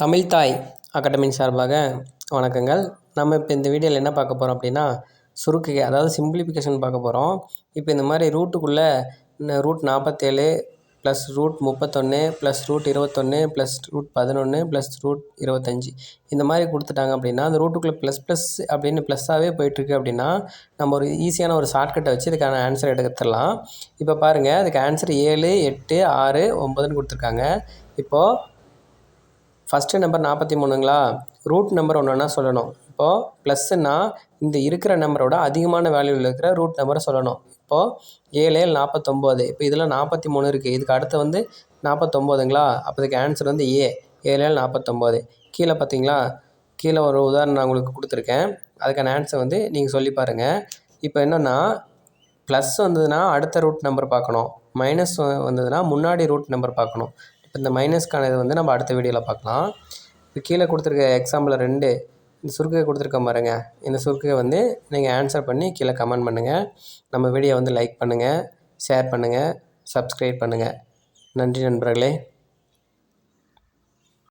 தமிழ்த்தாய் அகாடமியின் சார்பாக வணக்கங்கள். நம்ம இப்போ இந்த வீடியோவில் என்ன பார்க்க போகிறோம் அப்படின்னா, சுருக்குகை அதாவது சிம்பிளிஃபிகேஷன் பார்க்க போகிறோம். இப்போ இந்த மாதிரி ரூட்டுக்குள்ளே root 47 plus root 31 plus root 21 plus root 11 plus root 25 இந்த மாதிரி கொடுத்துட்டாங்க அப்படின்னா, அந்த ரூட்டுக்குள்ளே ப்ளஸ் அப்படின்னு ப்ளஸ்ஸாகவே போயிட்டுருக்கு அப்படின்னா, நம்ம ஒரு ஈஸியான ஒரு ஷார்ட்கட்டை வச்சு இதுக்கான ஆன்சர் எடுத்துடலாம். இப்போ பாருங்கள், அதுக்கு ஆன்சர் 7, 8, 6, 9ன்னு கொடுத்துருக்காங்க. இப்போது ஃபஸ்ட்டு நம்பர் 43ங்களா, ரூட் நம்பர் ஒன்று சொல்லணும். இப்போது ப்ளஸ்ஸுன்னா இந்த இருக்கிற நம்பரோட அதிகமான வேல்யூவில் இருக்கிற ரூட் நம்பரை சொல்லணும். இப்போது 7 7 49. இப்போ இதில் 43 இருக்குது. இதுக்கு அடுத்து வந்து 49ங்களா, அப்போ இதுக்கு ஆன்சர் வந்து ஏ 7 7 49. கீழே பார்த்தீங்களா, கீழே ஒரு உதாரணம் நான் உங்களுக்கு கொடுத்துருக்கேன். அதுக்கான ஆன்சர் வந்து நீங்கள் சொல்லி பாருங்கள். இப்போ என்னென்னா, ப்ளஸ் வந்ததுன்னா அடுத்த ரூட் நம்பர் பார்க்கணும், மைனஸ் வந்ததுன்னா முன்னாடி ரூட் நம்பர் பார்க்கணும். இப்போ இந்த மைனஸ்க்கான இது வந்து நம்ம அடுத்த வீடியோவில் பார்க்கலாம். இப்போ கீழே கொடுத்துருக்க எக்ஸாம்பிள் 2 இந்த சுருக்கை கொடுத்துருக்க பாருங்க. இந்த சுருக்கை வந்து நீங்கள் ஆன்சர் பண்ணி கீழே கமெண்ட் பண்ணுங்கள். நம்ம வீடியோ வந்து லைக் பண்ணுங்கள், ஷேர் பண்ணுங்கள், சப்ஸ்கிரைப் பண்ணுங்கள். நன்றி நண்பர்களே.